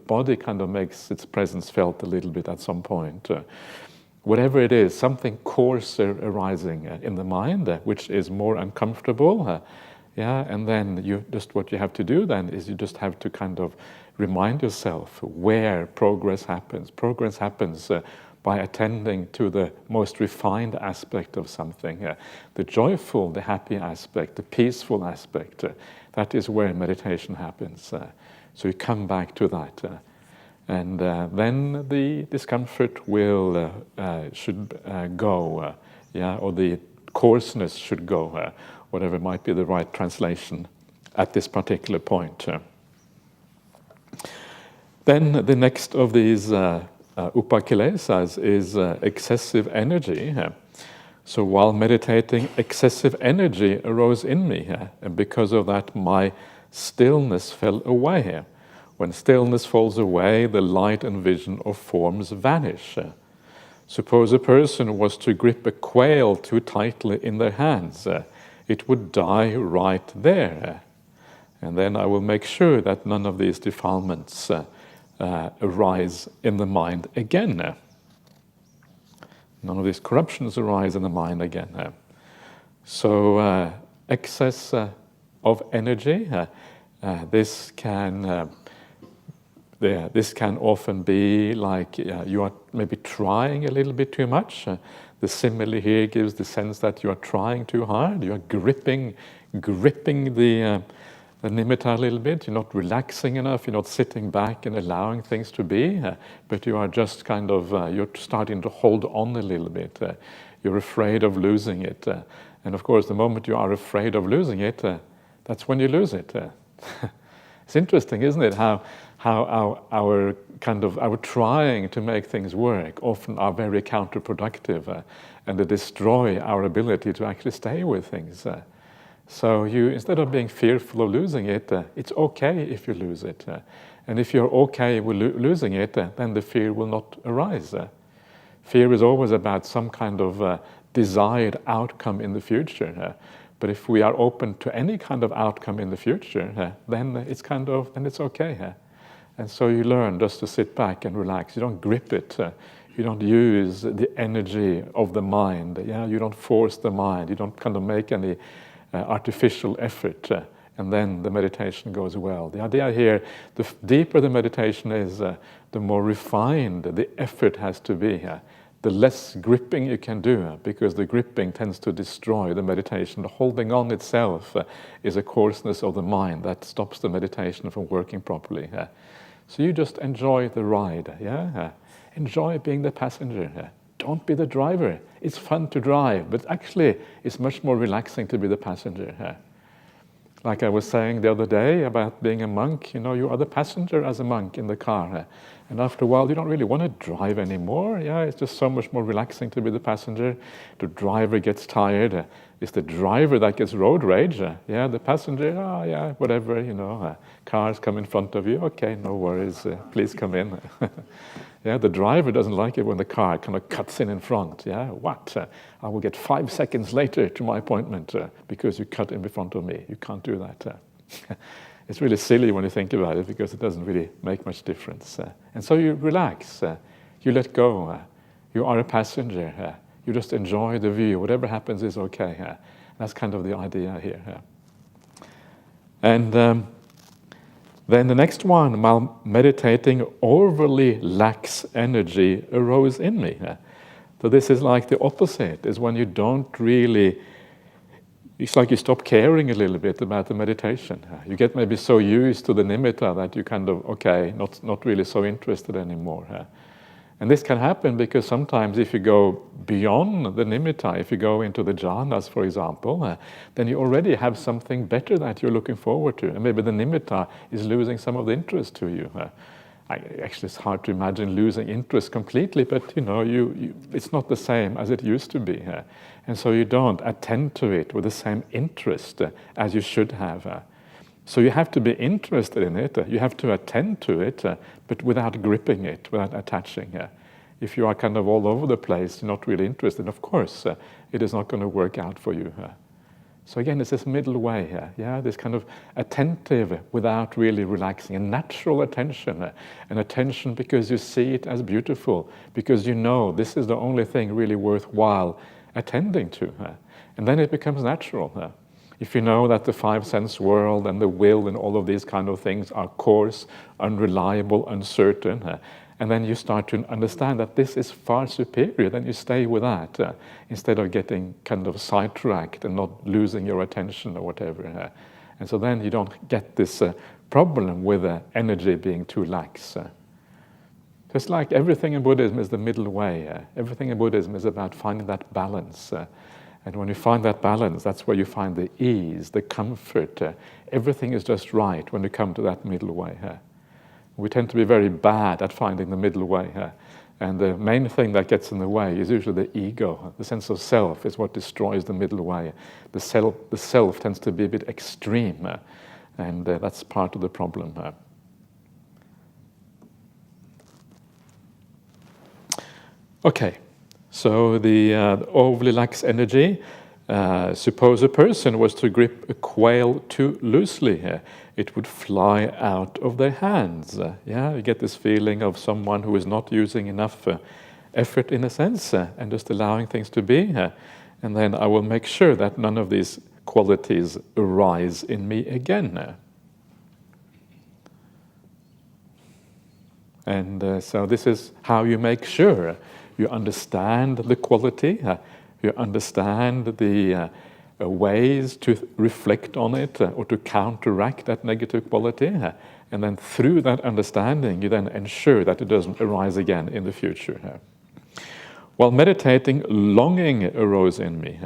body kind of makes its presence felt a little bit at some point. Whatever it is, something coarser arising in the mind, which is more uncomfortable. And then what you have to do then is you just have to kind of remind yourself where progress happens. Progress happens by attending to the most refined aspect of something, the joyful, the happy aspect, the peaceful aspect. That is where meditation happens. So you come back to that. And then the discomfort should go, or the coarseness should go, whatever might be the right translation at this particular point. Then the next of these upakilesas is excessive energy. So while meditating, excessive energy arose in me, and because of that my stillness fell away. When stillness falls away, the light and vision of forms vanish. Suppose a person was to grip a quail too tightly in their hands, it would die right there. And then I will make sure that none of these defilements arise in the mind again. None of these corruptions arise in the mind again. So excess of energy, this can often be like you are maybe trying a little bit too much. The simile here gives the sense that you are trying too hard. You are gripping the nimitta a little bit. You're not relaxing enough. You're not sitting back and allowing things to be. But you are just kind of you're starting to hold on a little bit. You're afraid of losing it. And of course, the moment you are afraid of losing it, that's when you lose it. It's interesting, isn't it, how our trying to make things work often are very counterproductive, and they destroy our ability to actually stay with things. So instead of being fearful of losing it, it's okay if you lose it. And if you're okay with losing it, then the fear will not arise. Fear is always about some kind of desired outcome in the future. But if we are open to any kind of outcome in the future, then it's okay. And so you learn just to sit back and relax. You don't grip it. You don't use the energy of the mind. You don't force the mind. You don't kind of make any artificial effort. And then the meditation goes well. The idea here, the deeper the meditation is, the more refined the effort has to be. The less gripping you can do, because the gripping tends to destroy the meditation. The holding on itself is a coarseness of the mind that stops the meditation from working properly. So you just enjoy the ride. Enjoy being the passenger. Don't be the driver. It's fun to drive, but actually it's much more relaxing to be the passenger. Like I was saying the other day about being a monk, you are the passenger as a monk in the car. And after a while, you don't really want to drive anymore. It's just so much more relaxing to be the passenger. The driver gets tired. It's the driver that gets road rage. The passenger, whatever, cars come in front of you. Okay, no worries, please come in. The driver doesn't like it when the car kind of cuts in front. What? I will get 5 seconds later to my appointment because you cut in front of me. You can't do that. It's really silly when you think about it, because it doesn't really make much difference. And so you relax. You let go. You are a passenger. You just enjoy the view. Whatever happens is okay. That's kind of the idea here. And then the next one, while meditating, overly lax energy arose in me. So this is like the opposite, is when you don't really, it's like you stop caring a little bit about the meditation. You get maybe so used to the nimitta that you kind of, not really so interested anymore. And this can happen because sometimes if you go beyond the nimitta, if you go into the jhanas, for example, then you already have something better that you're looking forward to. And maybe the nimitta is losing some of the interest to you. Actually, it's hard to imagine losing interest completely, but it's not the same as it used to be. And so you don't attend to it with the same interest as you should have. So you have to be interested in it, you have to attend to it, but without gripping it, without attaching. If you are kind of all over the place, you're not really interested, of course, it is not going to work out for you. So again, it's this middle way here, this kind of attentive without really relaxing, a natural attention, an attention because you see it as beautiful, because you know this is the only thing really worthwhile attending to. And then it becomes natural. If you know that the five sense world and the will and all of these kind of things are coarse, unreliable, uncertain, and then you start to understand that this is far superior, then you stay with that instead of getting kind of sidetracked and not losing your attention or whatever. And so then you don't get this problem with energy being too lax. Just like everything in Buddhism is the middle way. Everything in Buddhism is about finding that balance. And when you find that balance, that's where you find the ease, the comfort. Everything is just right when you come to that middle way. We tend to be very bad at finding the middle way. And the main thing that gets in the way is usually the ego. The sense of self is what destroys the middle way. The self tends to be a bit extreme, and that's part of the problem. Okay, so the overly lax energy. Suppose a person was to grip a quail too loosely, it would fly out of their hands. You get this feeling of someone who is not using enough effort in a sense and just allowing things to be. And then I will make sure that none of these qualities arise in me again. And so this is how you make sure you understand the quality, you understand the ways to reflect on it or to counteract that negative quality, and then through that understanding you then ensure that it doesn't arise again in the future. While meditating, longing arose in me.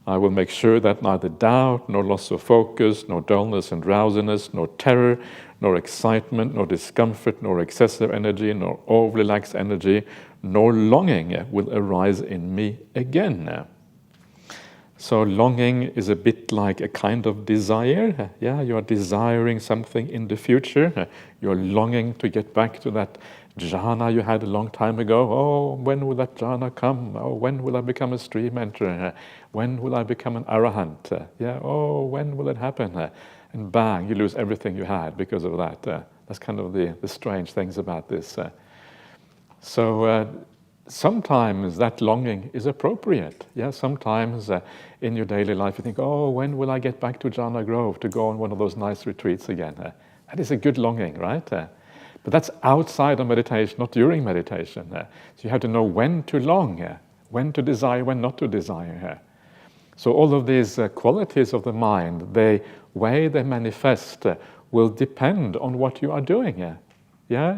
I will make sure that neither doubt, nor loss of focus, nor dullness and drowsiness, nor terror, nor excitement, nor discomfort, nor excessive energy, nor overly lax energy, nor longing will arise in me again. So longing is a bit like a kind of desire. You are desiring something in the future. You're longing to get back to that jhana you had a long time ago. Oh, when will that jhana come? Oh, when will I become a stream enterer? When will I become an arahant? Oh, when will it happen? And bang, you lose everything you had because of that. That's kind of the strange things about this. So sometimes that longing is appropriate. Sometimes in your daily life you think, oh, when will I get back to Jhana Grove to go on one of those nice retreats again? That is a good longing, right? But that's outside of meditation, not during meditation. So you have to know when to long, when to desire, when not to desire. So all of these qualities of the mind, the way they manifest will depend on what you are doing.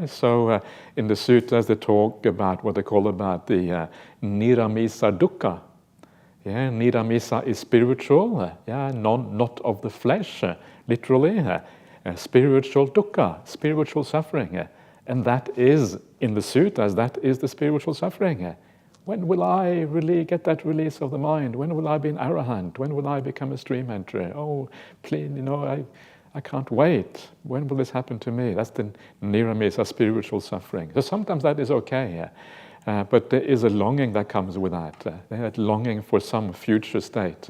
So in the sutras they talk about what they call about the niramisa dukkha. Niramisa is spiritual, not of the flesh, literally. Spiritual dukkha, spiritual suffering. And that is, in the sutras, that is the spiritual suffering. When will I really get that release of the mind? When will I be an arahant? When will I become a stream enterer? Oh, please, I can't wait. When will this happen to me? That's the niramisa, spiritual suffering. So sometimes that is okay, but there is a longing that comes with that longing for some future state.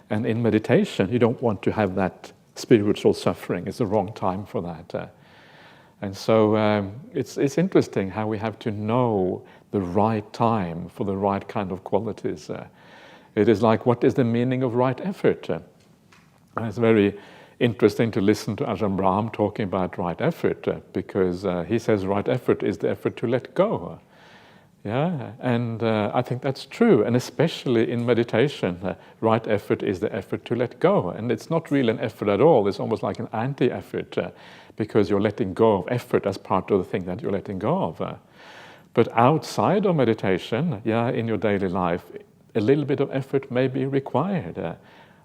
And in meditation, you don't want to have that spiritual suffering. It's the wrong time for that. And so it's interesting how we have to know the right time for the right kind of qualities. It is like, what is the meaning of right effort? It's very interesting to listen to Ajahn Brahmali talking about right effort, because he says right effort is the effort to let go. And I think that's true, and especially in meditation, right effort is the effort to let go. And it's not really an effort at all, it's almost like an anti-effort, because you're letting go of effort as part of the thing that you're letting go of. But outside of meditation, in your daily life, a little bit of effort may be required.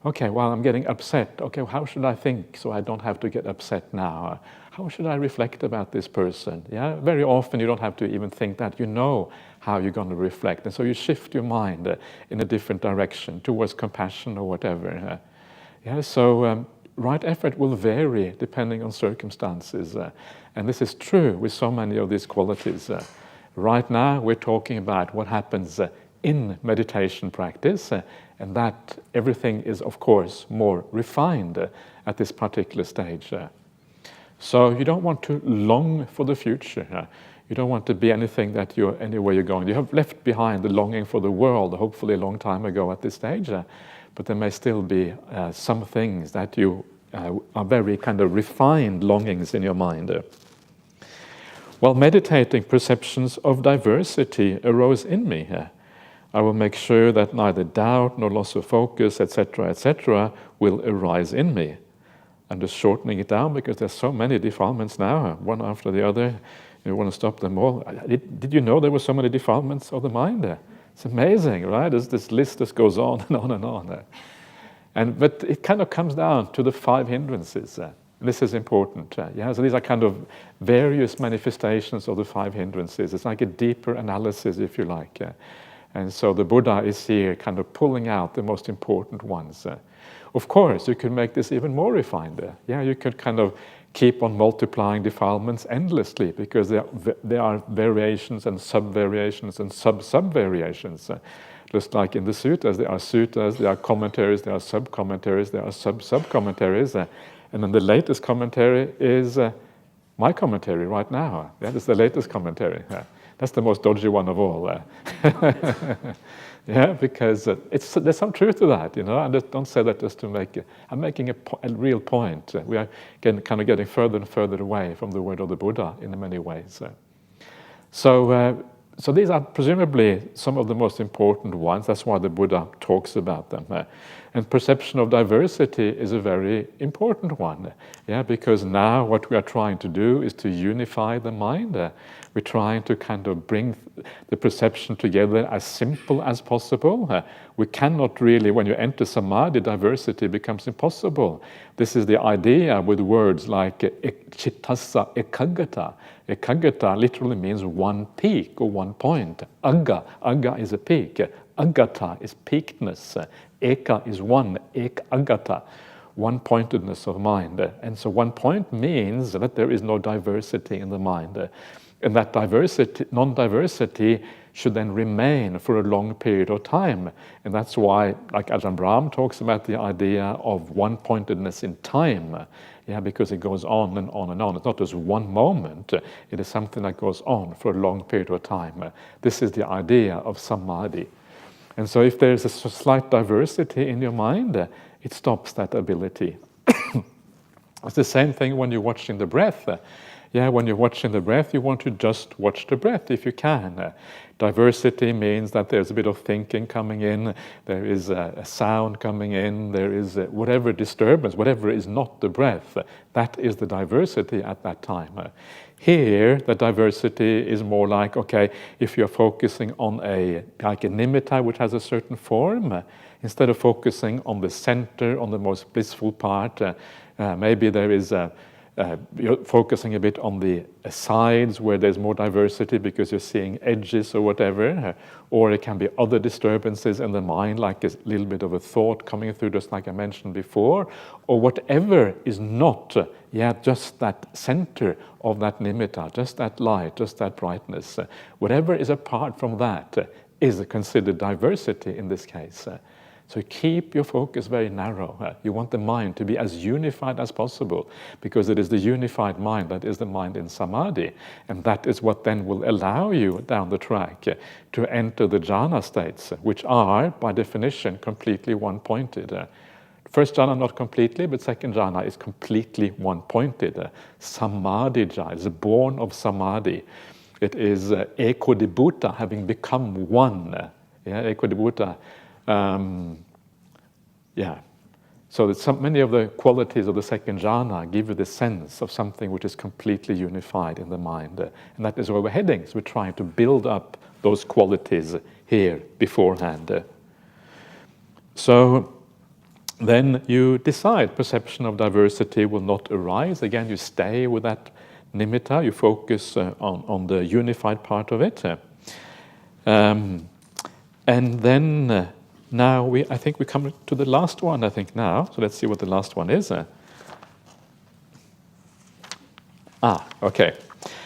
Okay, well, I'm getting upset. Okay, how should I think so I don't have to get upset now? How should I reflect about this person? Very often you don't have to even think that. You know how you're going to reflect. And so you shift your mind in a different direction towards compassion or whatever. So right effort will vary depending on circumstances. And this is true with so many of these qualities. Right now we're talking about what happens in meditation practice, and that everything is, of course, more refined at this particular stage. So you don't want to long for the future. You don't want to be anything that you're anywhere you're going. You have left behind the longing for the world, hopefully a long time ago at this stage, but there may still be some things that you are very kind of refined longings in your mind. While meditating, perceptions of diversity arose in me. I will make sure that neither doubt nor loss of focus, etc., will arise in me. I'm just shortening it down because there's so many defilements now, one after the other. You want to stop them all. Did you know there were so many defilements of the mind? It's amazing, right? This list just goes on and on and on. But it kind of comes down to the 5 hindrances. This is important. So these are kind of various manifestations of the 5 hindrances. It's like a deeper analysis, if you like. And so the Buddha is here kind of pulling out the most important ones. Of course, you could make this even more refined. You could kind of keep on multiplying defilements endlessly because there are variations and sub-variations and sub-sub-variations. Just like in the suttas, there are commentaries, there are sub-commentaries, there are sub-sub-commentaries. And then the latest commentary is my commentary right now. That is the latest commentary. That's the most dodgy one of all. Because there's some truth to that, I just don't say that just to make it. I'm making a real point. We are kind of getting further and further away from the word of the Buddha in many ways. So these are presumably some of the most important ones. That's why the Buddha talks about them. And perception of diversity is a very important one. Because now what we are trying to do is to unify the mind. We're trying to kind of bring the perception together as simple as possible. We cannot really, when you enter samadhi, diversity becomes impossible. This is the idea with words like chittassa ekaggata. Ekaggata literally means one peak or one point. Agga is a peak. Aggata is peakedness. Eka is one. Ekaggata, one-pointedness of mind. And so one point means that there is no diversity in the mind. And that non-diversity should then remain for a long period of time. And that's why, like Ajahn Brahm talks about the idea of one-pointedness in time. Because it goes on and on and on. It's not just one moment. It is something that goes on for a long period of time. This is the idea of samadhi. And so if there's a slight diversity in your mind, it stops that ability. It's the same thing when you're watching the breath. When you're watching the breath, you want to just watch the breath if you can. Diversity means that there's a bit of thinking coming in, there is a sound coming in, there is whatever disturbance, whatever is not the breath. That is the diversity at that time. Here, the diversity is more like, okay, if you're focusing on like a nimitta which has a certain form, instead of focusing on the center, on the most blissful part, maybe there is you're focusing a bit on the sides where there's more diversity because you're seeing edges or whatever, or it can be other disturbances in the mind, like a little bit of a thought coming through, just like I mentioned before, or whatever is not just that center of that nimitta, just that light, just that brightness. Whatever is apart from that is considered diversity in this case. So keep your focus very narrow. You want the mind to be as unified as possible, because it is the unified mind that is the mind in samadhi, and that is what then will allow you down the track to enter the jhana states, which are, by definition, completely one-pointed. First jhana not completely, but second jhana is completely one-pointed. Samadhija is born of samadhi. It is ekodibhuta, having become one. Ekodibhuta. So that many of the qualities of the second jhana give you the sense of something which is completely unified in the mind. And that is where we're heading. So we're trying to build up those qualities here beforehand. So then you decide perception of diversity will not arise. Again, you stay with that nimitta. You focus on the unified part of it. And then now I think we come to the last one, now. So let's see what the last one is. Okay.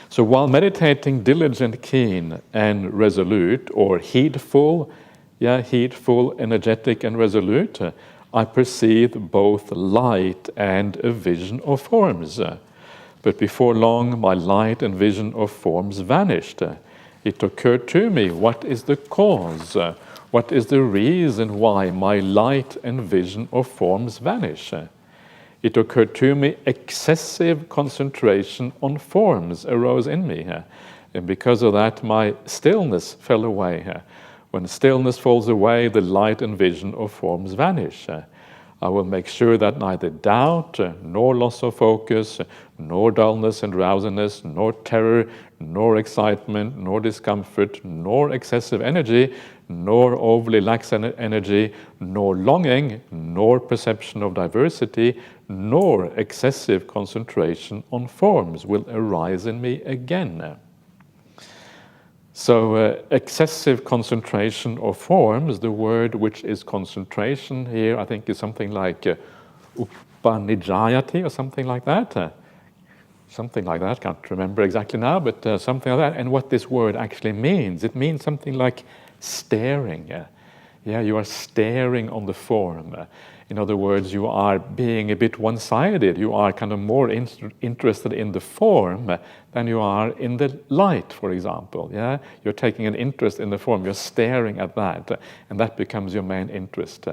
So while meditating diligent, keen, and resolute, or heedful, heedful, energetic, and resolute, I perceived both light and a vision of forms. But before long, my light and vision of forms vanished. It occurred to me, what is the cause? What is the reason why my light and vision of forms vanish? It occurred to me, excessive concentration on forms arose in me. And because of that, my stillness fell away. When stillness falls away, the light and vision of forms vanish. I will make sure that neither doubt, nor loss of focus, nor dullness and drowsiness, nor terror, nor excitement, nor discomfort, nor excessive energy, nor overly lax energy, nor longing, nor perception of diversity, nor excessive concentration on forms will arise in me again. So excessive concentration of forms, the word which is concentration here, I think is something like upanijayati or something like that. Something like that, can't remember exactly now, but something like that. And what this word actually means, it means something like staring. You are staring on the form. In other words, you are being a bit one-sided. You are kind of more interested in the form than you are in the light, for example. You're taking an interest in the form. You're staring at that, and that becomes your main interest.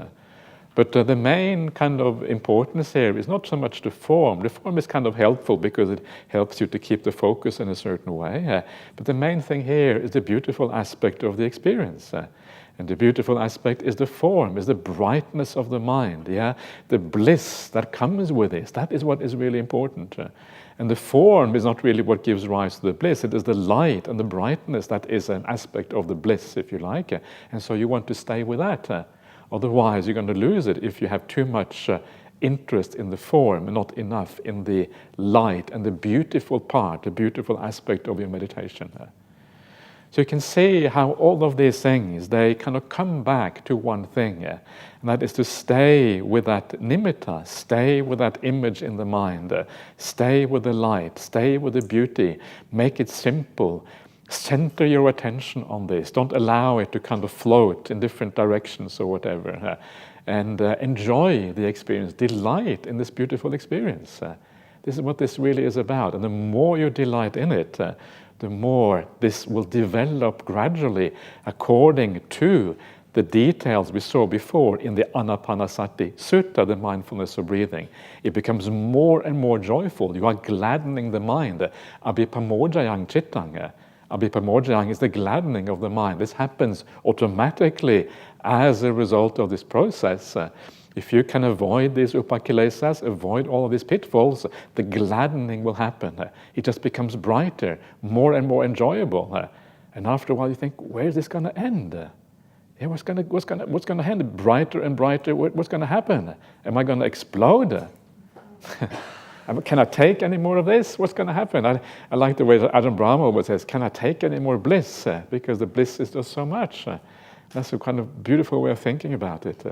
But the main kind of importance here is not so much the form. The form is kind of helpful because it helps you to keep the focus in a certain way. But the main thing here is the beautiful aspect of the experience. And the beautiful aspect is the form, is the brightness of the mind, the bliss that comes with this. That is what is really important. And the form is not really what gives rise to the bliss. It is the light and the brightness that is an aspect of the bliss, if you like. And so you want to stay with that. Otherwise, you're going to lose it if you have too much interest in the form and not enough in the light and the beautiful part, the beautiful aspect of your meditation. So you can see how all of these things, they kind of come back to one thing, and that is to stay with that nimitta, stay with that image in the mind, stay with the light, stay with the beauty, make it simple, center your attention on this, don't allow it to kind of float in different directions or whatever, and enjoy the experience, delight in this beautiful experience. This is what this really is about, and the more you delight in it, the more this will develop gradually according to the details we saw before in the Anapanasati Sutta, the mindfulness of breathing. It becomes more and more joyful. You are gladdening the mind. Abhipamojayang chittang. Abhipamojayang is the gladdening of the mind. This happens automatically as a result of this process. If you can avoid these upakilesas, avoid all of these pitfalls, the gladdening will happen. It just becomes brighter, more and more enjoyable. And after a while you think, where is this going to end? What's going to end? Brighter and brighter, what's going to happen? Am I going to explode? Can I take any more of this? What's going to happen? I like the way that Ajahn Brahmali says, can I take any more bliss? Because the bliss is just so much. That's a kind of beautiful way of thinking about it.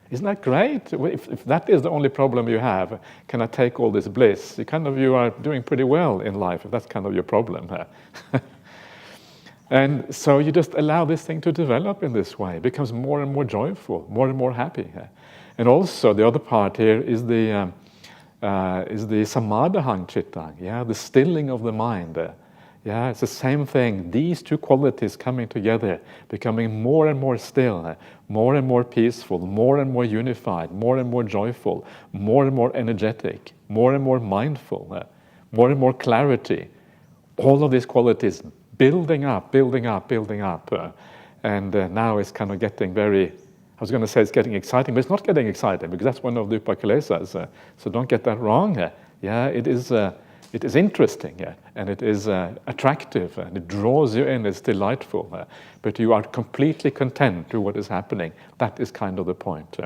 Isn't that great? If that is the only problem you have, can I take all this bliss? You are doing pretty well in life, if that's kind of your problem. And so you just allow this thing to develop in this way. It becomes more and more joyful, more and more happy. And also the other part here is the samadhahang chittang, the stilling of the mind. It's the same thing. These two qualities coming together, becoming more and more still, more and more peaceful, more and more unified, more and more joyful, more and more energetic, more and more mindful, more and more clarity. All of these qualities building up, and now it's kind of getting very, I was going to say it's getting exciting, but it's not getting exciting because that's one of the upakilesas. So don't get that wrong. It is interesting, and it is attractive, and it draws you in, it's delightful, but you are completely content to what is happening. That is kind of the point.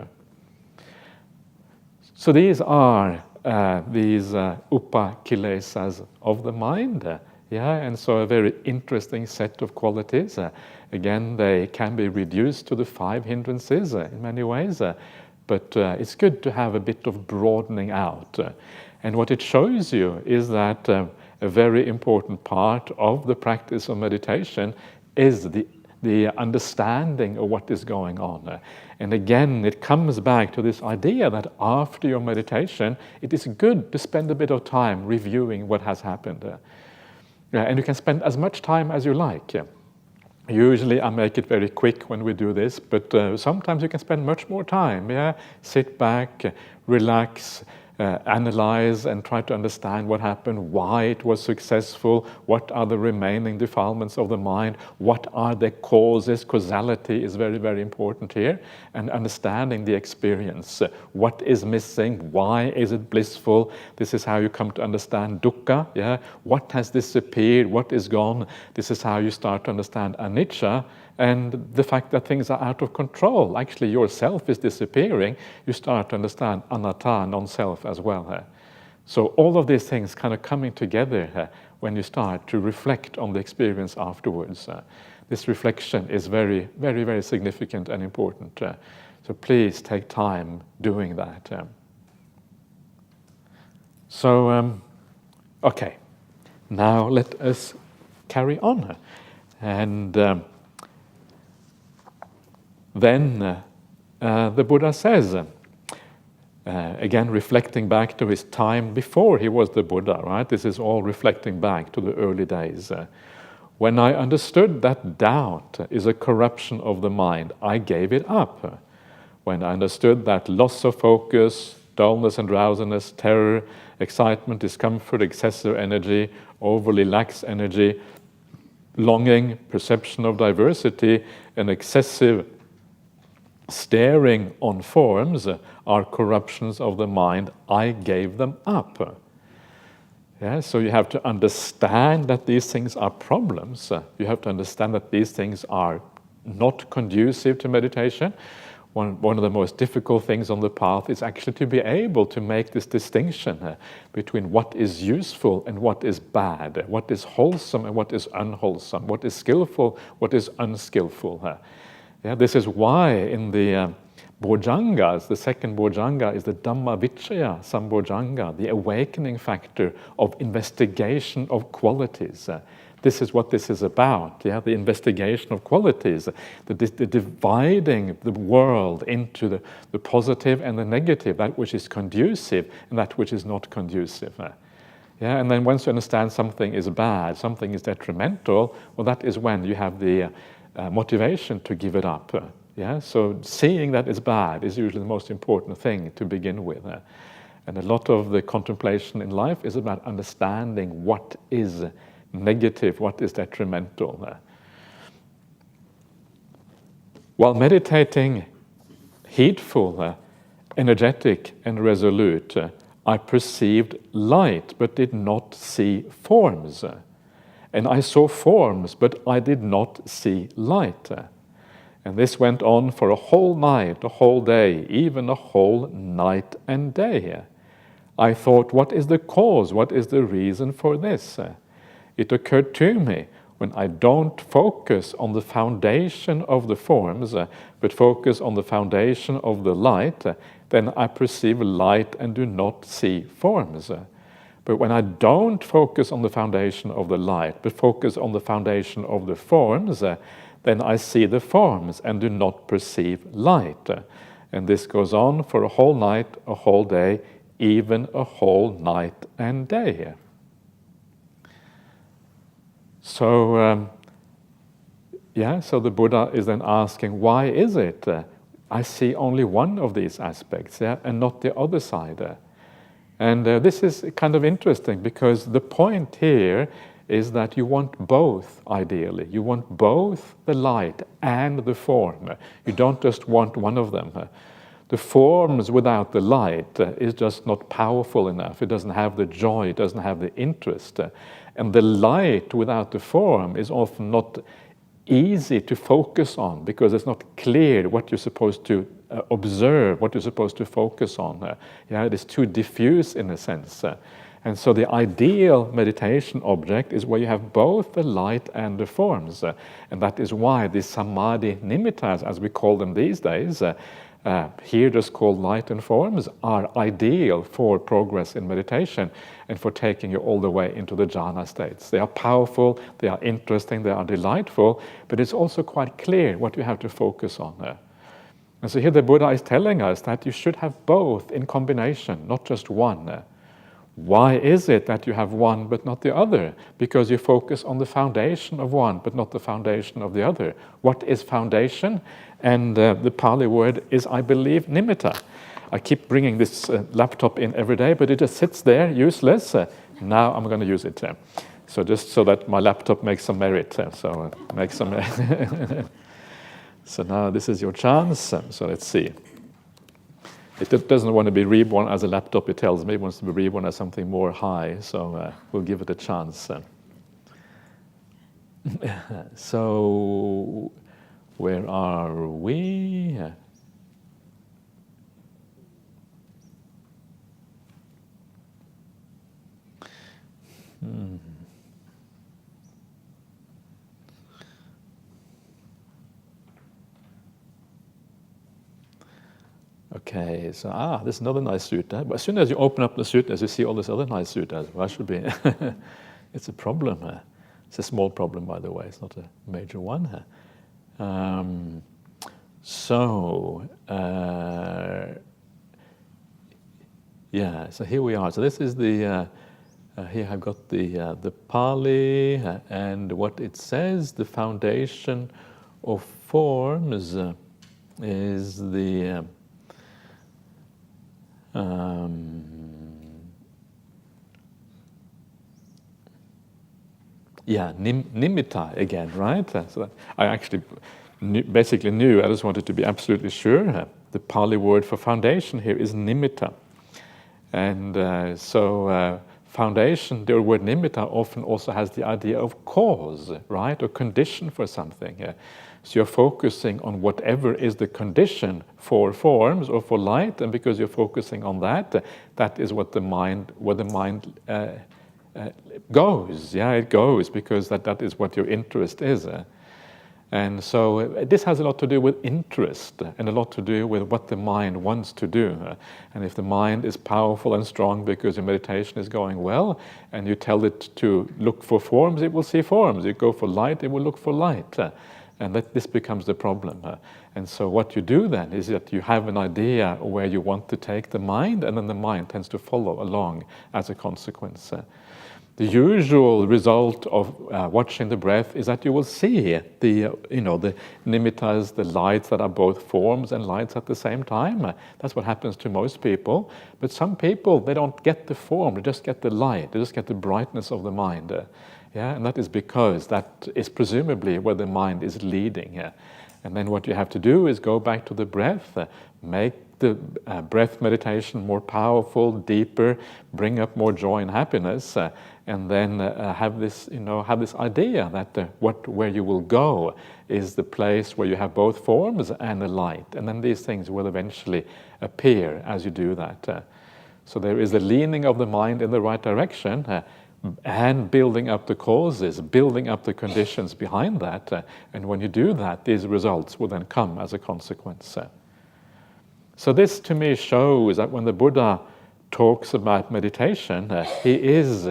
So these are these upakilesas of the mind, and so a very interesting set of qualities. Again, they can be reduced to the 5 hindrances in many ways, but it's good to have a bit of broadening out. And what it shows you is that a very important part of the practice of meditation is the understanding of what is going on. And again, it comes back to this idea that after your meditation, it is good to spend a bit of time reviewing what has happened. And you can spend as much time as you like. Usually I make it very quick when we do this, but sometimes you can spend much more time. Sit back, relax, analyze and try to understand what happened, why it was successful, what are the remaining defilements of the mind, what are the causes. Causality is very, very important here, and understanding the experience. What is missing? Why is it blissful? This is how you come to understand dukkha. What has disappeared? What is gone? This is how you start to understand anicca, and the fact that things are out of control. Actually, yourself is disappearing. You start to understand anatta, non-self, as well. So all of these things kind of coming together when you start to reflect on the experience afterwards. This reflection is very, very, very significant and important. So please take time doing that. Okay, now let us carry on. And then the Buddha says, again reflecting back to his time before he was the Buddha, right? This is all reflecting back to the early days. When I understood that doubt is a corruption of the mind, I gave it up. When I understood that loss of focus, dullness and drowsiness, terror, excitement, discomfort, excessive energy, overly lax energy, longing, perception of diversity, and excessive staring on forms are corruptions of the mind, I gave them up. So you have to understand that these things are problems. You have to understand that these things are not conducive to meditation. One of the most difficult things on the path is actually to be able to make this distinction between what is useful and what is bad, what is wholesome and what is unwholesome, what is skillful, what is unskillful. This is why in the Bojjhangas, the second Bojjhanga is the Dhammavicaya Sambojjhanga, the awakening factor of investigation of qualities. This is what this is about, the investigation of qualities, the dividing the world into the positive and the negative, that which is conducive and that which is not conducive. And then once you understand something is bad, something is detrimental, well, that is when you have the motivation to give it up. So seeing that it's bad is usually the most important thing to begin with. And a lot of the contemplation in life is about understanding what is negative, what is detrimental. While meditating heedful, energetic and resolute, I perceived light but did not see forms. And I saw forms, but I did not see light. And this went on for a whole night, a whole day, even a whole night and day. I thought, what is the cause? What is the reason for this? It occurred to me, when I don't focus on the foundation of the forms, but focus on the foundation of the light, then I perceive light and do not see forms. But when I don't focus on the foundation of the light, but focus on the foundation of the forms, then I see the forms and do not perceive light. And this goes on for a whole night, a whole day, even a whole night and day. So the Buddha is then asking, why is it I see only one of these aspects, and not the other side? And this is kind of interesting, because the point here is that you want both, ideally. You want both the light and the form. You don't just want one of them. The forms without the light is just not powerful enough. It doesn't have the joy, it doesn't have the interest. And the light without the form is often not easy to focus on, because it's not clear what you're supposed to observe, what you're supposed to focus on. It is too diffuse in a sense. And so the ideal meditation object is where you have both the light and the forms. And that is why the samadhi nimittas, as we call them these days, here just called light and forms, are ideal for progress in meditation and for taking you all the way into the jhana states. They are powerful, they are interesting, they are delightful, but it's also quite clear what you have to focus on there. And so here the Buddha is telling us that you should have both in combination, not just one. Why is it that you have one but not the other? Because you focus on the foundation of one but not the foundation of the other. What is foundation? And the Pali word is, I believe, nimitta. I keep bringing this laptop in every day, but it just sits there, useless. Now I'm going to use it. So just so that my laptop makes some merit. Make some. So now this is your chance. So let's see. It doesn't want to be reborn as a laptop, it tells me. It wants to be reborn as something more high. So we'll give it a chance. So where are we? Okay, so this is another nice sutta. But as soon as you open up the suttas, you see all this other nice suttas. Well, that should be. It's a problem. It's a small problem, by the way. It's not a major one. So here we are. So this is the. Here I've got the Pali and what it says. The foundation of forms is the. Nimitta again, right? So that I actually basically knew, I just wanted to be absolutely sure. The Pali word for foundation here is nimitta. And so foundation, the word nimitta often also has the idea of cause, right? Or condition for something. So you're focusing on whatever is the condition for forms or for light, and because you're focusing on that, that is where the mind goes. It goes because that is what your interest is. And so this has a lot to do with interest and a lot to do with what the mind wants to do. And if the mind is powerful and strong because your meditation is going well, and you tell it to look for forms, it will see forms. You go for light, it will look for light. And this becomes the problem. And so what you do then is that you have an idea of where you want to take the mind, and then the mind tends to follow along as a consequence. The usual result of watching the breath is that you will see the nimittas, the lights that are both forms and lights at the same time. That's what happens to most people. But some people, they don't get the form, they just get the light, they just get the brightness of the mind. And that is because that is presumably where the mind is leading. And then what you have to do is go back to the breath, make the breath meditation more powerful, deeper, bring up more joy and happiness, and then have this idea that where you will go is the place where you have both forms and a light, and then these things will eventually appear as you do that. So there is a leaning of the mind in the right direction, and building up the causes, building up the conditions behind that. And when you do that, these results will then come as a consequence. So this to me shows that when the Buddha talks about meditation, he is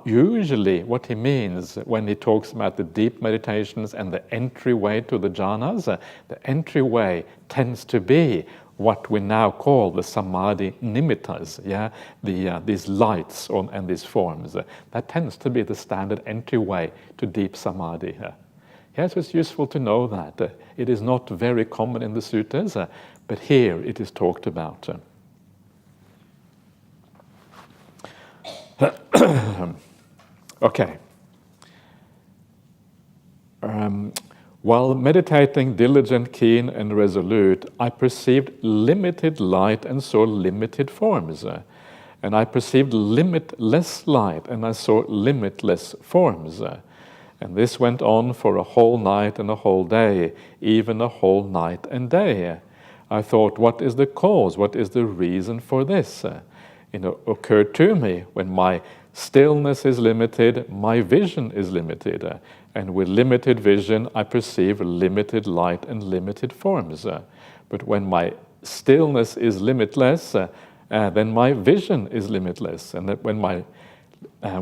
usually what he means when he talks about the deep meditations and the entryway to the jhanas. The entryway tends to be what we now call the samadhi nimittas, these lights and these forms. That tends to be the standard entryway to deep samadhi. So it's useful to know that. It is not very common in the suttas, but here it is talked about. Okay. While meditating diligent, keen, and resolute, I perceived limited light and saw limited forms. And I perceived limitless light and I saw limitless forms. And this went on for a whole night and a whole day, even a whole night and day. I thought, what is the cause? What is the reason for this? It occurred to me, when my stillness is limited, my vision is limited. And with limited vision, I perceive limited light and limited forms. But when my stillness is limitless, then my vision is limitless. And that when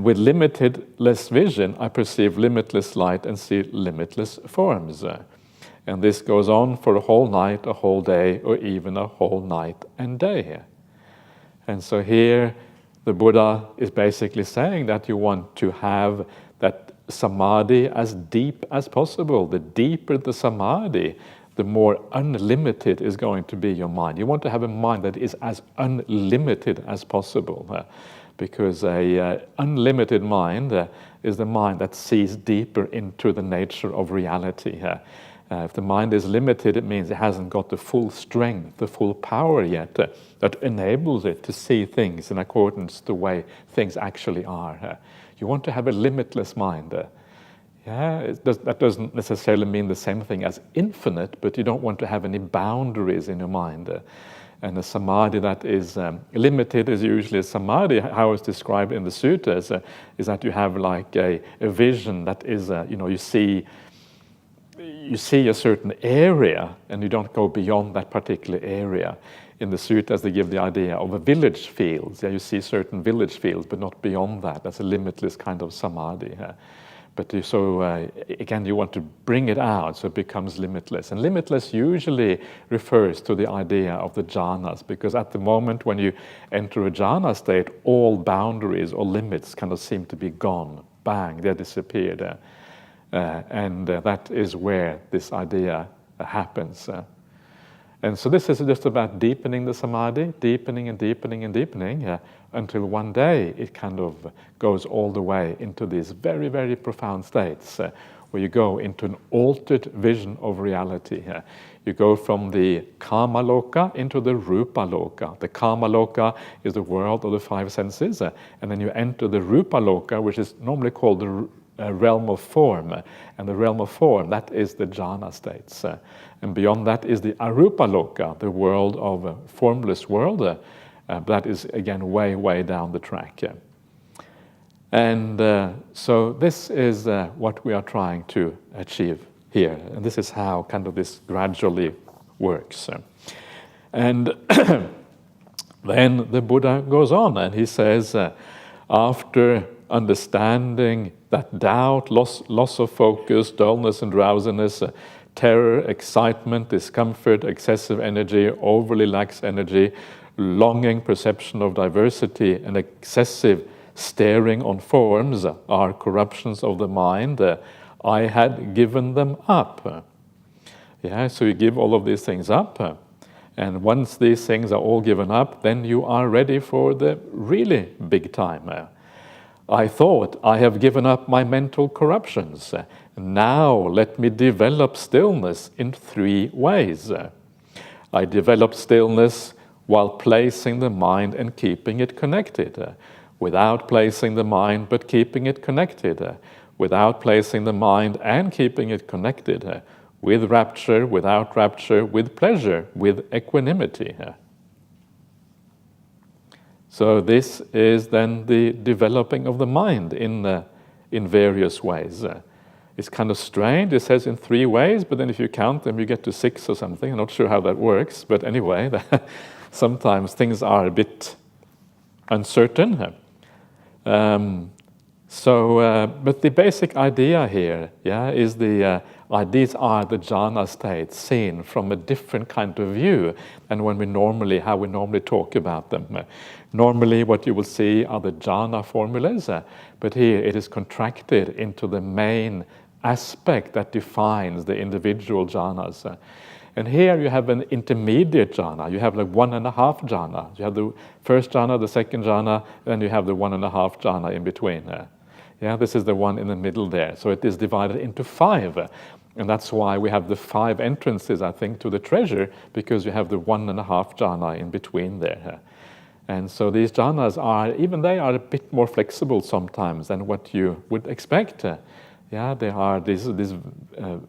with limitless vision, I perceive limitless light and see limitless forms. And this goes on for a whole night, a whole day, or even a whole night and day. And so here, the Buddha is basically saying that you want to have that samadhi as deep as possible. The deeper the samadhi, the more unlimited is going to be your mind. You want to have a mind that is as unlimited as possible, because a unlimited mind is the mind that sees deeper into the nature of reality. If the mind is limited, it means it hasn't got the full strength, the full power yet that enables it to see things in accordance to the way things actually are. You want to have a limitless mind. That doesn't necessarily mean the same thing as infinite, but you don't want to have any boundaries in your mind. And a samadhi that is limited is usually a samadhi, how it's described in the suttas, is that you have like a vision that is, you see a certain area and you don't go beyond that particular area. In the suttas, they give the idea of a village fields. You see certain village fields, but not beyond that. That's a limitless kind of samadhi. But again, you want to bring it out so it becomes limitless. And limitless usually refers to the idea of the jhanas, because at the moment when you enter a jhana state, all boundaries or limits kind of seem to be gone. Bang, they disappeared. And that is where this idea happens. And so this is just about deepening the samadhi, deepening and deepening and deepening, until one day it kind of goes all the way into these very, very profound states where you go into an altered vision of reality. You go from the kama loka into the rupa loka. The kama loka is the world of the five senses, and then you enter the rupa loka, which is normally called the realm of form. And the realm of form, that is the jhana states. And beyond that is the arupa loka, the world of a formless world. That is, again, way, way down the track. And so this is what we are trying to achieve here. And this is how kind of this gradually works. And then the Buddha goes on and he says, after understanding that doubt, loss of focus, dullness and drowsiness, terror, excitement, discomfort, excessive energy, overly lax energy, longing, perception of diversity, and excessive staring on forms are corruptions of the mind, I had given them up. So you give all of these things up, and once these things are all given up, then you are ready for the really big time. I thought, I have given up my mental corruptions. Now let me develop stillness in 3 ways. I develop stillness while placing the mind and keeping it connected, without placing the mind but keeping it connected, without placing the mind and keeping it connected, with rapture, without rapture, with pleasure, with equanimity. So this is then the developing of the mind in various ways. It's kind of strange. It says in 3 ways, but then if you count them, you get to 6 or something. I'm not sure how that works, but anyway, sometimes things are a bit uncertain. But the basic idea here, is these are the jhana states seen from a different kind of view than how we normally talk about them. Normally, what you will see are the jhana formulas, but here it is contracted into the main aspect that defines the individual jhanas. And here you have an intermediate jhana. You have like 1.5 jhana. You have the first jhana, the second jhana, then you have the 1.5 jhana in between. This is the one in the middle there. So it is divided into 5. And that's why we have the 5 entrances, I think, to the treasure, because you have the 1.5 jhana in between there. And so these jhanas they are a bit more flexible sometimes than what you would expect. There are these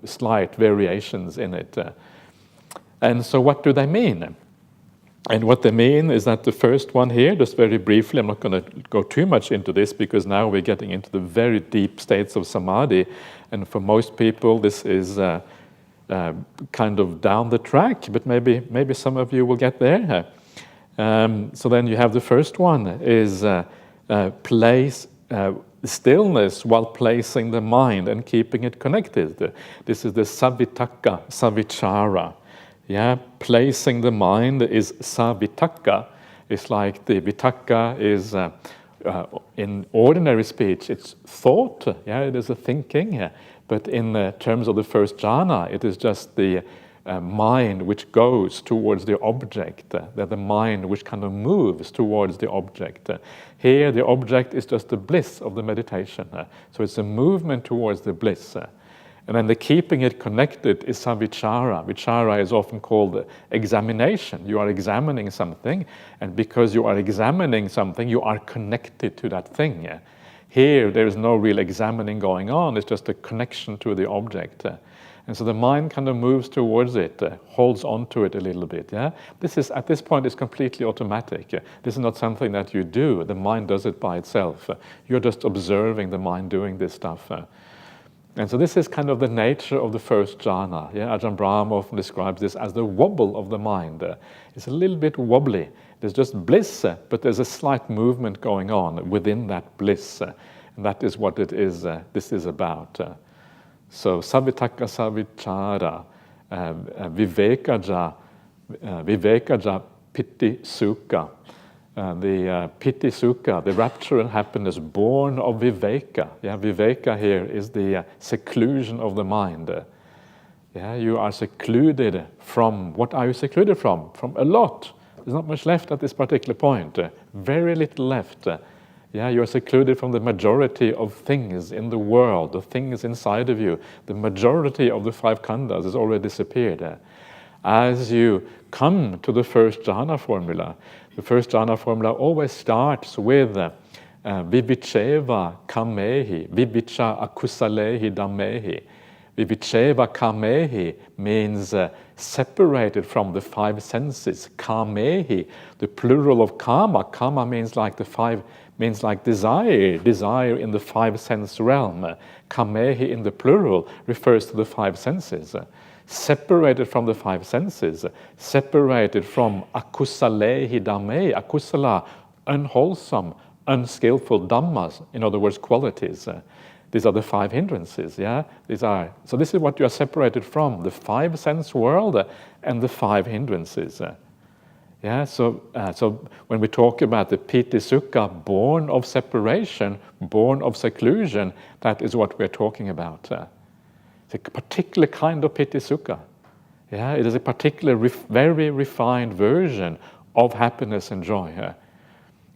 slight variations in it. And so what do they mean? And what they mean is that the first one here, just very briefly, I'm not going to go too much into this because now we're getting into the very deep states of samadhi. And for most people, this is kind of down the track, but maybe some of you will get there. So then you have the first one is place stillness while placing the mind and keeping it connected. This is the savitaka, savichara. Yeah, placing the mind is savitaka. It's like the vitaka is in ordinary speech, it's thought. Yeah, it is a thinking. But in terms of the first jhana, it is just the mind which goes towards the object, the mind which kind of moves towards the object. Here, the object is just the bliss of the meditation. So it's a movement towards the bliss. And then the keeping it connected is savichara. Vichara is often called examination. You are examining something, and because you are examining something, you are connected to that thing. Here, there is no real examining going on. It's just a connection to the object. And so the mind kind of moves towards it, holds on to it a little bit. Yeah, this is at this point is completely automatic. This is not something that you do. The mind does it by itself. You're just observing the mind doing this stuff. And so this is kind of the nature of the first jhana. Yeah, Ajahn Brahmali often describes this as the wobble of the mind. It's a little bit wobbly. There's just bliss, but there's a slight movement going on within that bliss. And that is what it is. This is about. So savitaka savichara, vivekaja piti sukha. The piti sukha, the rapture and happiness born of viveka. Yeah, viveka here is the seclusion of the mind. Yeah, you are secluded from, what are you secluded from? From a lot. There's not much left at this particular point. Very little left. Yeah, you are secluded from the majority of things in the world, the things inside of you. The majority of the five khandhas has already disappeared. As you come to the first jhana formula, the first jhana formula always starts with vivicheva kamehi, vivicha akusalehi dhammehi. Vivicheva kamehi means separated from the five senses. Kamehi, the plural of kama. Kama means like desire, desire in the five sense realm. Kamehi in the plural refers to the five senses. Separated from the five senses, separated from akusalehi dhamme, akusala, unwholesome, unskillful dhammas, in other words, qualities. These are the five hindrances, yeah? So this is what you are separated from, the five sense world and the five hindrances. Yeah, so when we talk about the piti sukha, born of separation, born of seclusion, that is what we're talking about. It's a particular kind of piti sukha. Yeah, it is a particular, very refined version of happiness and joy.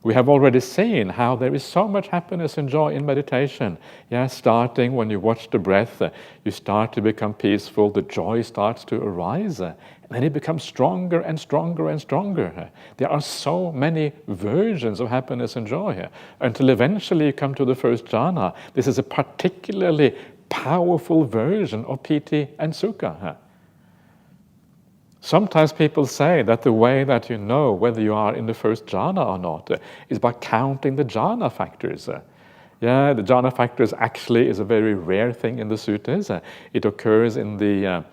We have already seen how there is so much happiness and joy in meditation. Yeah, starting when you watch the breath, you start to become peaceful, the joy starts to arise, and then it becomes stronger and stronger and stronger. There are so many versions of happiness and joy, until eventually you come to the first jhana. This is a particularly powerful version of piti and sukha. Sometimes people say that the way that you know whether you are in the first jhana or not is by counting the jhana factors. Yeah, the jhana factors actually is a very rare thing in the suttas. It occurs in the,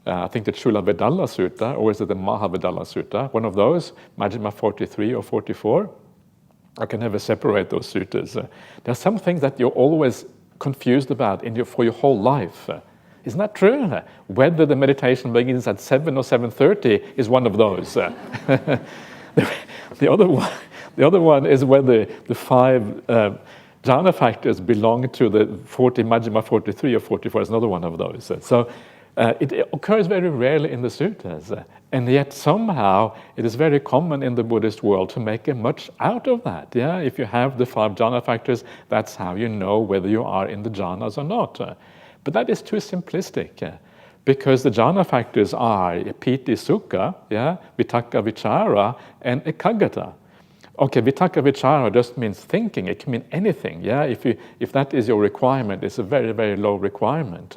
I think the Chula Vedalla Sutta, or is it the Mahavedalla Sutta? One of those, Majjhima 43 or 44. I can never separate those suttas. There are some things that you're always confused about for your whole life. Isn't that true? Whether the meditation begins at 7 or 7:30 is one of those. The other one is whether the five jhana factors belong to the Majjhima 43 or 44 is another one of those. So it occurs very rarely in the suttas, and yet somehow it is very common in the Buddhist world to make much out of that. Yeah, if you have the five jhana factors, that's how you know whether you are in the jhanas or not. But that is too simplistic, because the jhana factors are piti sukha, yeah, vitaka vichara, and ekaggata. Okay, vitaka vichara just means thinking. It can mean anything. Yeah, if that is your requirement, it's a very, very low requirement.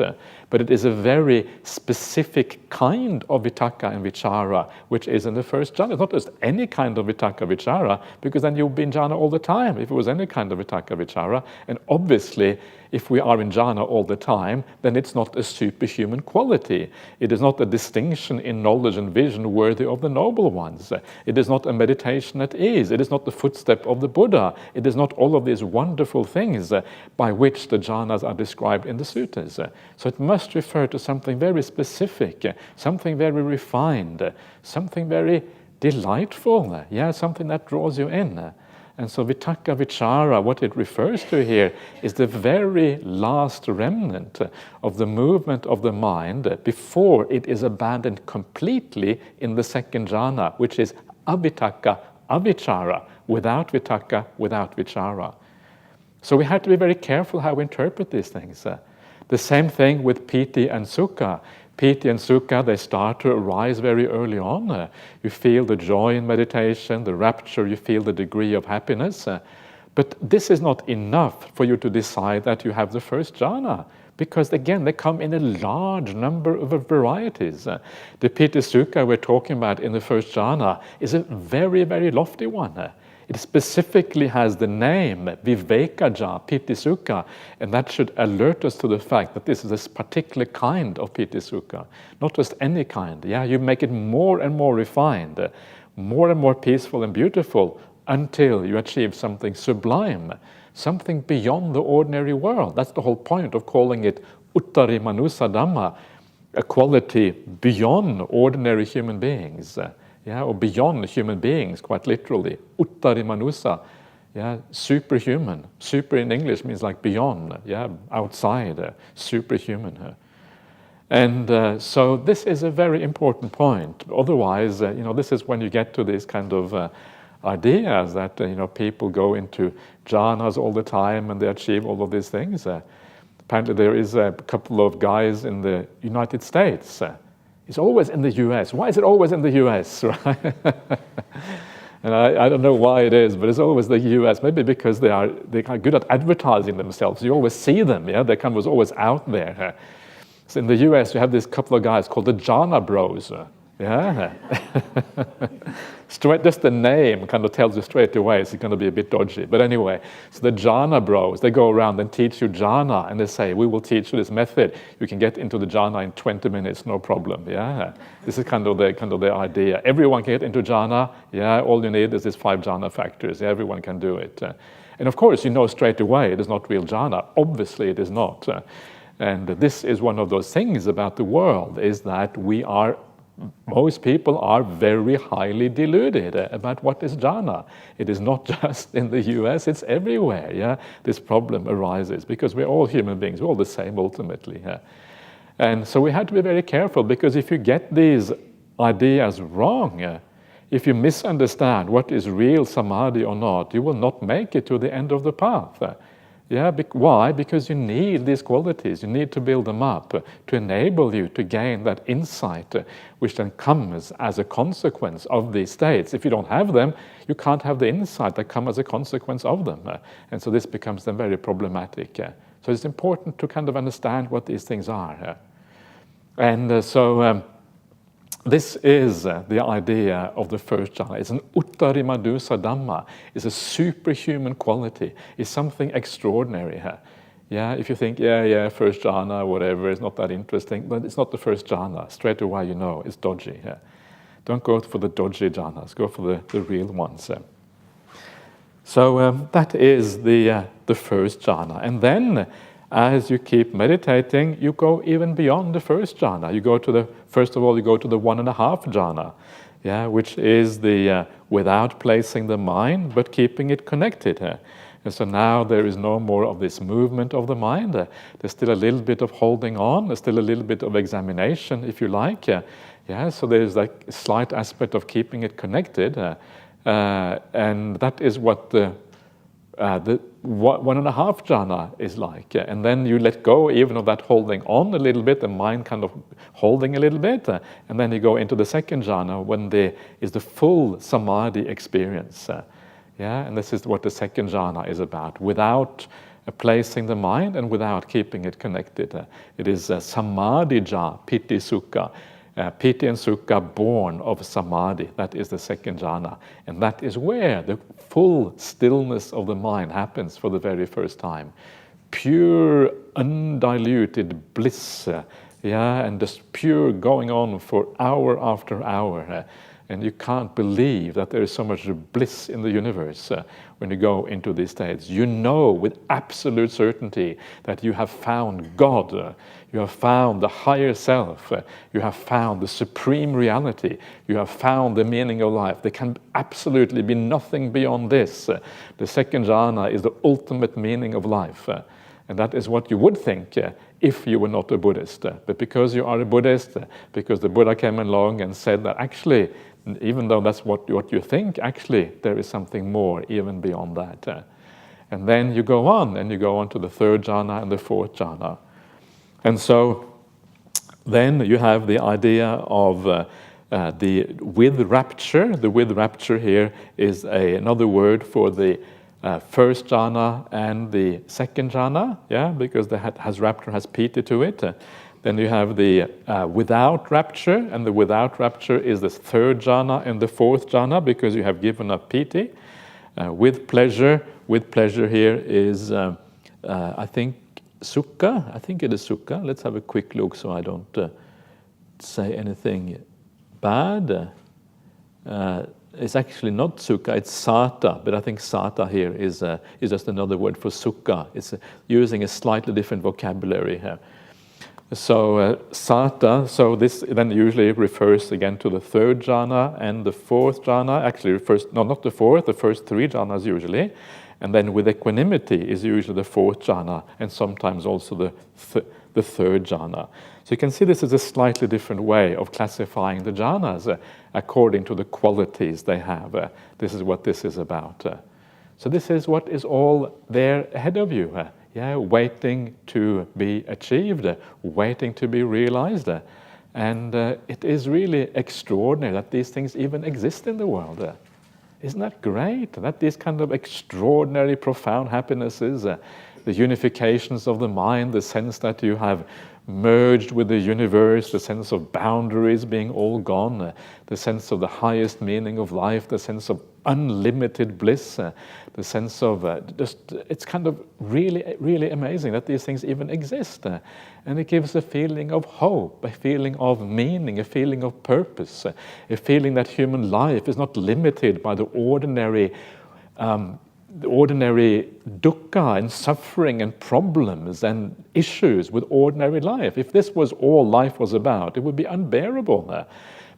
But it is a very specific kind of vitaka and vichara, which is in the first jhana. It's not just any kind of vitaka vichara, because then you'll be in jhana all the time if it was any kind of vitaka vichara. And obviously, If we are in jhana all the time, then it's not a superhuman quality. It is not a distinction in knowledge and vision worthy of the noble ones. It is not a meditation at ease. It is not the footstep of the Buddha. It is not all of these wonderful things by which the jhanas are described in the suttas. So it must refer to something very specific, something very refined, something very delightful, something that draws you in. And so vitakka vichara, what it refers to here, is the very last remnant of the movement of the mind before it is abandoned completely in the second jhana, which is avitakka, avichara, without vitakka, without vichara. So we have to be very careful how we interpret these things. The same thing with piti and sukha. Piti and sukha, they start to arise very early on. You feel the joy in meditation, the rapture, you feel the degree of happiness. But this is not enough for you to decide that you have the first jhana, because again, they come in a large number of varieties. The piti sukha we're talking about in the first jhana is a very, very lofty one. It specifically has the name Vivekaja Piti Sukha, and that should alert us to the fact that this is a particular kind of Piti Sukha, not just any kind. You make it more and more refined, more and more peaceful and beautiful until you achieve something sublime, something beyond the ordinary world. That's the whole point of calling it Uttari Manusa Dhamma, a quality beyond ordinary human beings. Or beyond human beings, quite literally. Uttari Manusa, superhuman. Super in English means like beyond, outside, superhuman. And so this is a very important point. Otherwise, this is when you get to these kind of ideas that, people go into jhanas all the time and they achieve all of these things. Apparently there is a couple of guys in the United States. It's always in the US. Why is it always in the US, right? And I don't know why it is, but it's always the US. Maybe because they're good at advertising themselves. You always see them, They kind of always out there. So in the US, you have this couple of guys called the Jhana Bros. Straight, just the name kind of tells you straight away it's going to be a bit dodgy. But anyway, so the Jhana Bros, they go around and teach you jhana, and they say, we will teach you this method. You can get into the jhana in 20 minutes, no problem. This is kind of the idea. Everyone can get into jhana. All you need is these 5 jhana factors. Everyone can do it. And of course, you know straight away it is not real jhana. Obviously, it is not. And this is one of those things about the world, is that most people are very highly deluded about what is jhana. It is not just in the US, it's everywhere. This problem arises because we're all human beings, we're all the same ultimately. And so we have to be very careful, because if you get these ideas wrong, if you misunderstand what is real samadhi or not, you will not make it to the end of the path. Why? Because you need these qualities. You need to build them up to enable you to gain that insight, which then comes as a consequence of these states. If you don't have them, you can't have the insight that comes as a consequence of them. And so this becomes then very problematic. So it's important to kind of understand what these things are. And so this is the idea of the first jhana. It's an uttari manusa dhamma. It's a superhuman quality. It's something extraordinary. If you think, first jhana, whatever, it's not that interesting, but it's not the first jhana. Straight away you know it's dodgy. Don't go for the dodgy jhanas. Go for the real ones. So that is the first jhana. And then, as you keep meditating, you go even beyond the first jhana. You go to first of all, you go to the 1.5 jhana, which is the without placing the mind, but keeping it connected. And so now there is no more of this movement of the mind. There's still a little bit of holding on. There's still a little bit of examination, if you like. So there's like a slight aspect of keeping it connected. And that is what the 1.5 jhana is like. And then you let go even of that holding on a little bit, the mind kind of holding a little bit, and then you go into the second jhana when there is the full samadhi experience. And this is what the second jhana is about, without placing the mind and without keeping it connected. It is samadhija piti sukha. Piti and sukha born of samadhi. That is the second jhana. And that is where the full stillness of the mind happens for the very first time. pure, undiluted bliss, and just pure going on for hour after hour. And you can't believe that there is so much bliss in the universe when you go into these states. You know with absolute certainty that you have found God, you have found the higher self, you have found the supreme reality, you have found the meaning of life. There can absolutely be nothing beyond this. The second jhana is the ultimate meaning of life. And that is what you would think if you were not a Buddhist. But because you are a Buddhist, because the Buddha came along and said that actually, even though that's what you think, actually there is something more even beyond that. And then you go on to the third jhana and the fourth jhana. And so then you have the idea of the with rapture. The with rapture here is another word for the first jhana and the second jhana, because the has rapture has piti to it. Then you have the without rapture, and the without rapture is the third jhana and the fourth jhana, because you have given up piti. With pleasure here is, I think, sukha. I think it is sukha. Let's have a quick look so I don't say anything bad. It's actually not sukha, it's sata, but I think sata here is just another word for sukha. It's using a slightly different vocabulary here. So sata, so this then usually refers again to the third jhana and the fourth jhana. Actually refers, no, not the fourth, the first three jhanas usually. And then with equanimity is usually the fourth jhana, and sometimes also the third jhana. So you can see this is a slightly different way of classifying the jhanas according to the qualities they have. This is what this is about. So this is what is all there ahead of you. Waiting to be achieved, waiting to be realized. And it is really extraordinary that these things even exist in the world. Isn't that great? That these kind of extraordinary, profound happinesses, the unifications of the mind, the sense that you have merged with the universe, the sense of boundaries being all gone, the sense of the highest meaning of life, the sense of unlimited bliss, the sense of it's kind of really, really amazing that these things even exist. And it gives a feeling of hope, a feeling of meaning, a feeling of purpose, a feeling that human life is not limited by the ordinary dukkha and suffering and problems and issues with ordinary life. If this was all life was about, it would be unbearable.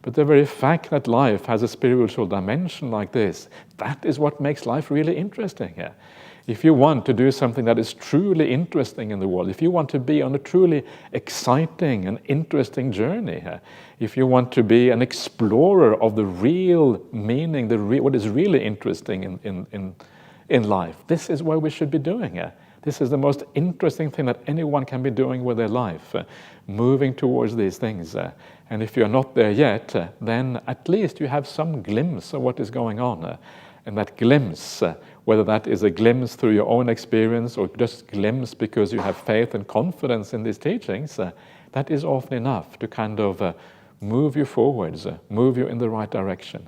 But the very fact that life has a spiritual dimension like this, that is what makes life really interesting. If you want to do something that is truly interesting in the world, if you want to be on a truly exciting and interesting journey, if you want to be an explorer of the real meaning, what is really interesting in life, this is what we should be doing. This is the most interesting thing that anyone can be doing with their life, moving towards these things. And if you're not there yet, then at least you have some glimpse of what is going on. And that glimpse, whether that is a glimpse through your own experience or just glimpse because you have faith and confidence in these teachings, that is often enough to kind of move you forwards, move you in the right direction.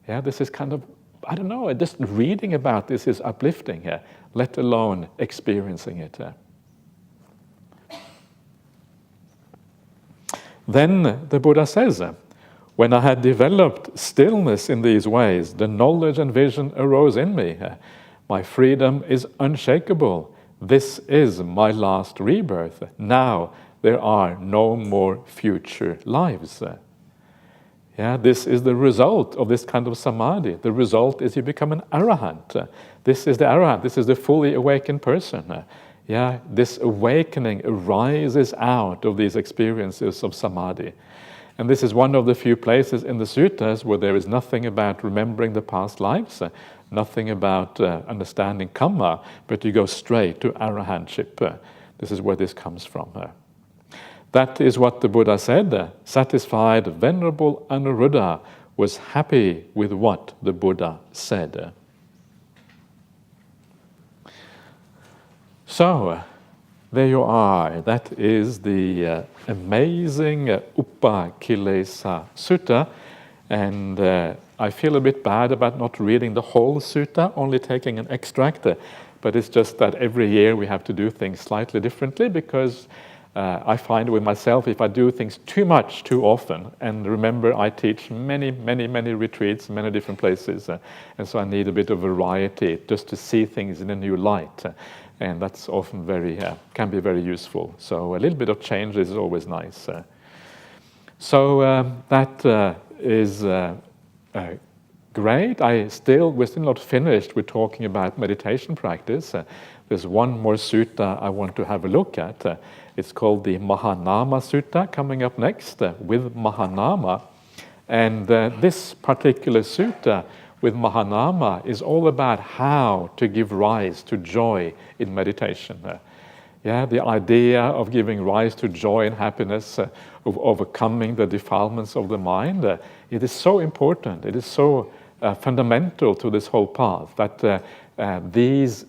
This is kind of, I don't know, just reading about this is uplifting, let alone experiencing it. Then the Buddha says, when I had developed stillness in these ways, the knowledge and vision arose in me. My freedom is unshakable. This is my last rebirth. Now there are no more future lives. This is the result of this kind of samadhi. The result is you become an arahant. This is the arahant. This is the fully awakened person. This awakening arises out of these experiences of samadhi. And this is one of the few places in the suttas where there is nothing about remembering the past lives, nothing about understanding karma, but you go straight to arahantship. This is where this comes from. That is what the Buddha said. Satisfied, Venerable Anuruddha was happy with what the Buddha said. So, there you are. That is the amazing Upakilesa Sutta. And I feel a bit bad about not reading the whole sutta, only taking an extract. but it's just that every year we have to do things slightly differently, because I find with myself, if I do things too much, too often, and remember I teach many retreats, many different places, and so I need a bit of variety just to see things in a new light, and that's often can be very useful. So a little bit of change is always nice. So that is great. We're still not finished with talking about meditation practice. There's one more sutta I want to have a look at. It's called the Mahanama Sutta, coming up next with Mahanama. And this particular sutta with Mahanama is all about how to give rise to joy in meditation. The idea of giving rise to joy and happiness, of overcoming the defilements of the mind, it is so important. It is so fundamental to this whole path that these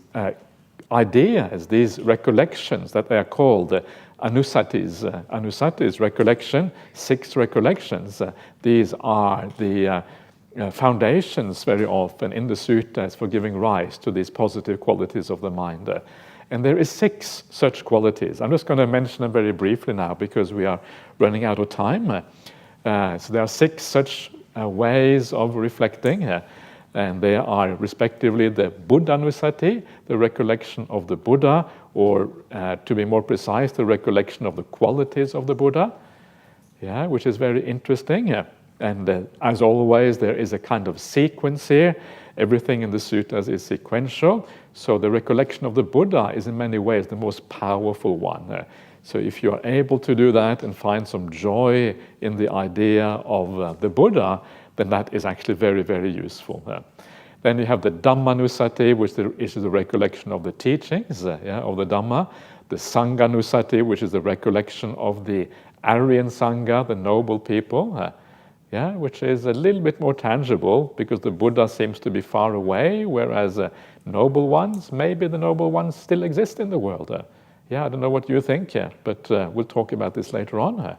ideas, these recollections that they are called anusatis. Anusatis, recollection, 6 recollections. These are the foundations very often in the suttas for giving rise to these positive qualities of the mind. And there is 6 such qualities. I'm just going to mention them very briefly now because we are running out of time. So there are 6 such ways of reflecting, and they are respectively the Buddhanusati, the recollection of the Buddha, or to be more precise, the recollection of the qualities of the Buddha, which is very interesting. And as always, there is a kind of sequence here. Everything in the suttas is sequential. So the recollection of the Buddha is in many ways the most powerful one. So if you are able to do that and find some joy in the idea of the Buddha, then that is actually very, very useful. Then you have the Dhammanusati, which is the recollection of the teachings of the Dhamma. The Sanghanusati, which is the recollection of the Aryan Sangha, the noble people. Which is a little bit more tangible because the Buddha seems to be far away, whereas noble ones, maybe the noble ones still exist in the world. I don't know what you think, but we'll talk about this later on.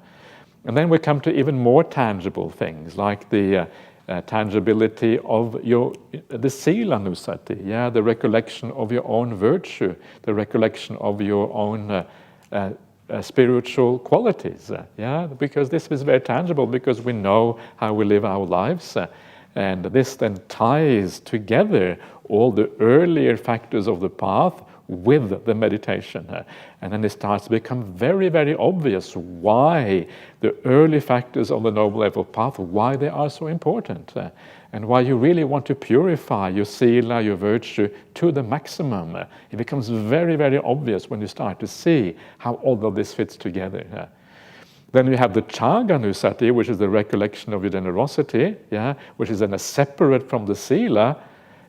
And then we come to even more tangible things, like the tangibility of the Silanusati, the recollection of your own virtue, the recollection of your own spiritual qualities, because this is very tangible because we know how we live our lives, and this then ties together all the earlier factors of the path with the meditation, and then it starts to become very, very obvious why the early factors of the Noble Eightfold Path, why they are so important, and why you really want to purify your sila, your virtue, to the maximum. It becomes very, very obvious when you start to see how all of this fits together. Then we have the Chaganusati, which is the recollection of your generosity, which is then separate from the sila,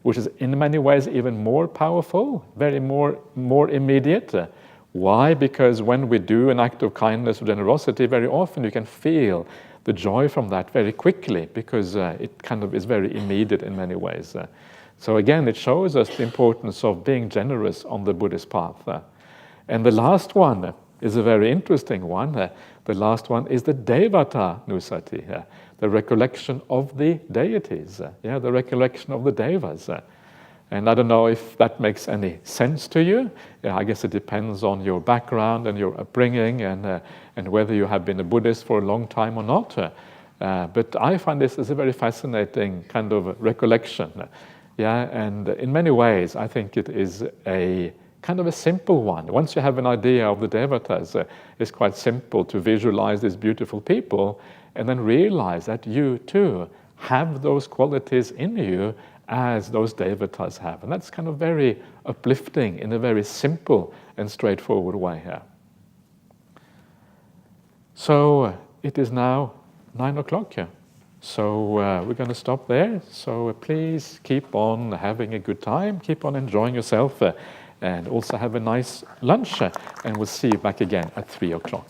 which is in many ways even more powerful, very more immediate. Why? Because when we do an act of kindness or generosity, very often you can feel the joy from that very quickly because it kind of is very immediate in many ways. So again, it shows us the importance of being generous on the Buddhist path. And the last one is a very interesting one. The last one is the Devata Nusati, the recollection of the deities, the recollection of the devas. And I don't know if that makes any sense to you. I guess it depends on your background and your upbringing and whether you have been a Buddhist for a long time or not. But I find this is a very fascinating kind of recollection. And in many ways, I think it is a kind of a simple one. Once you have an idea of the devatas, it's quite simple to visualize these beautiful people and then realize that you too have those qualities in you as those devatas have. And that's kind of very uplifting in a very simple and straightforward way here. So it is now 9 o'clock here. So we're going to stop there. So please keep on having a good time, keep on enjoying yourself, and also have a nice lunch. And we'll see you back again at 3 o'clock.